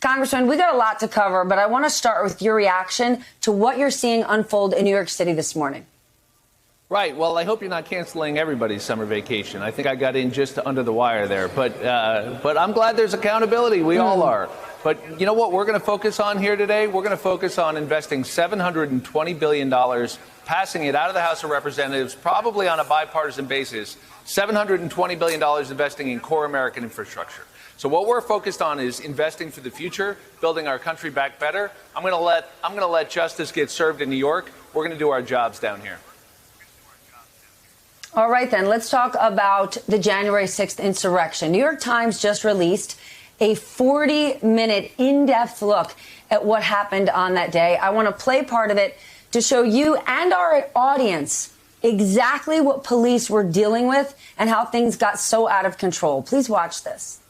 Congressman, we got a lot to cover, but I want to start with your reaction to what you're seeing unfold in New York City this morning. Right. Well, I hope you're not canceling everybody's summer vacation. I think I got in just under the wire there. But I'm glad there's accountability. We all are. But you know what we're going to focus on here today? We're going to focus on investing $720 billion, passing it out of the House of Representatives, probably on a bipartisan basis, $720 billion investing in core American infrastructure. So what we're focused on is investing for the future, building our country back better. I'm going to let justice get served in New York. We're going to do our jobs down here. All right, then, let's talk about the January 6th insurrection. New York Times just released a 40-minute in-depth look at what happened on that day. I want to play part of it to show you and our audience exactly what police were dealing with and how things got so out of control. Please watch this.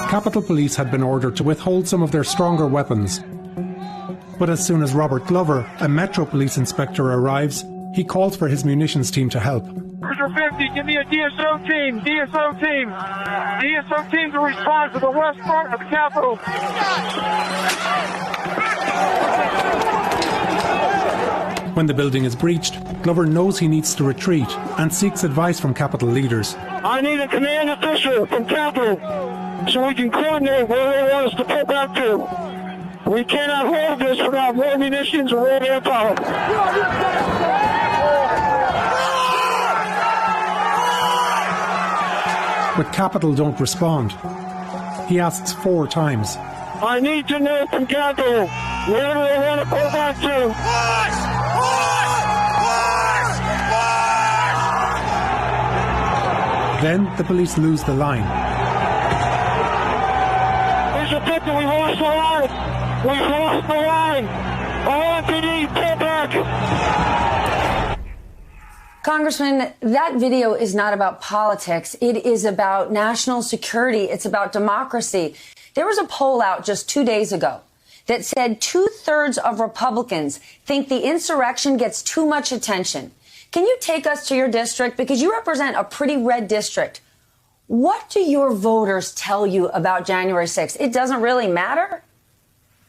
Capitol Police had been ordered to withhold some of their stronger weapons. But as soon as Robert Glover, a Metro Police inspector, arrives, he calls for his munitions team to help. Cruiser 50, give me a DSO team, DSO team. DSO team to respond to the west front of the Capitol. When the building is breached, Glover knows he needs to retreat and seeks advice from Capitol leaders. I need a command official from Capitol so we can coordinate where they want us to pull back to. We cannot hold this without more munitions or more manpower. But Capitol don't respond. He asks 4 times. I need to know from Capitol where do they want to pull back to. Then the police lose the line. There's a pit that we lost the line. We've lost the line. LAPD, pull back. Congressman, that video is not about politics. It is about national security. It's about democracy. There was a poll out just 2 days ago that said 2/3 of Republicans think the insurrection gets too much attention. Can you take us to your district? Because you represent a pretty red district. What do your voters tell you about January 6th? It doesn't really matter?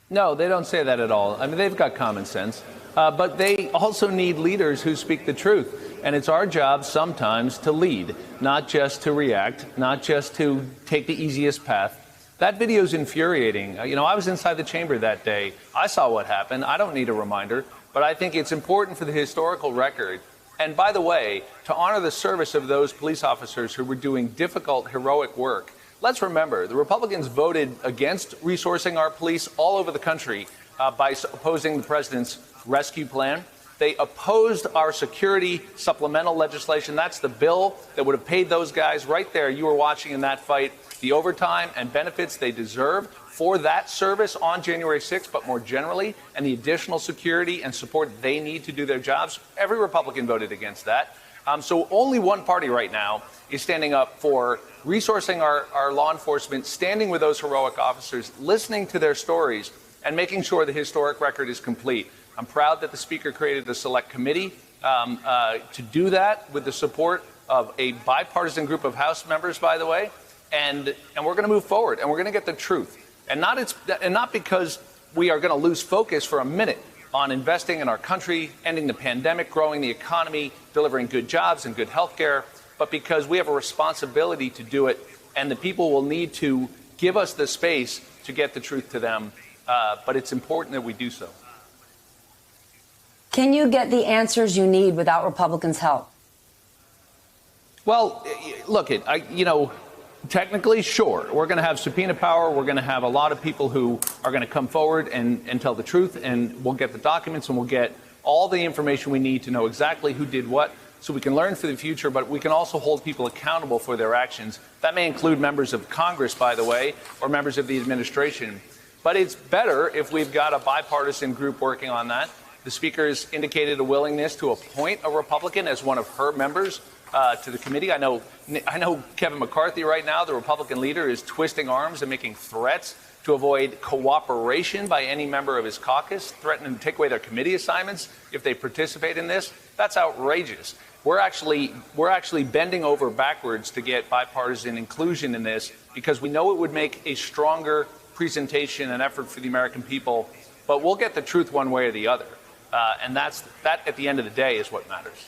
No, they don't say that at all. I mean, they've got common sense. But they also need leaders who speak the truth. And it's our job sometimes to lead, not just to react, not just to take the easiest path. That video is infuriating. You know, I was inside the chamber that day. I saw what happened. I don't need a reminder. But I think it's important for the historical record. And by the way, to honor the service of those police officers who were doing difficult, heroic work. Let's remember, the Republicans voted against resourcing our police all over the country by opposing the president's rescue plan. They opposed our security supplemental legislation. That's the bill that would have paid those guys right there. You were watching in that fight the overtime and benefits they deserve for that service on January 6th, but more generally, and the additional security and support they need to do their jobs. Every Republican voted against that. So only one party right now is standing up for resourcing our law enforcement, standing with those heroic officers, listening to their stories, and making sure the historic record is complete. I'm proud that the Speaker created a select committee to do that with the support of a bipartisan group of House members, by the way. And we're going to move forward, and we're going to get the truth. And not because we are going to lose focus for a minute on investing in our country, ending the pandemic, growing the economy, delivering good jobs and good health care, but because we have a responsibility to do it, and the people will need to give us the space to get the truth to them. But it's important that we do so. Can you get the answers you need without Republicans' help? Well, look, technically, sure. We're going to have subpoena power. We're going to have a lot of people who are going to come forward and tell the truth, and we'll get the documents and we'll get all the information we need to know exactly who did what so we can learn for the future, but we can also hold people accountable for their actions. That may include members of Congress, by the way, or members of the administration. But it's better if we've got a bipartisan group working on that. The Speaker has indicated a willingness to appoint a Republican as one of her members to the committee. I know Kevin McCarthy right now, the Republican leader, is twisting arms and making threats to avoid cooperation by any member of his caucus, threatening to take away their committee assignments if they participate in this. That's outrageous. We're actually bending over backwards to get bipartisan inclusion in this because we know it would make a stronger presentation and effort for the American people. But we'll get the truth one way or the other. And that, at the end of the day, is what matters.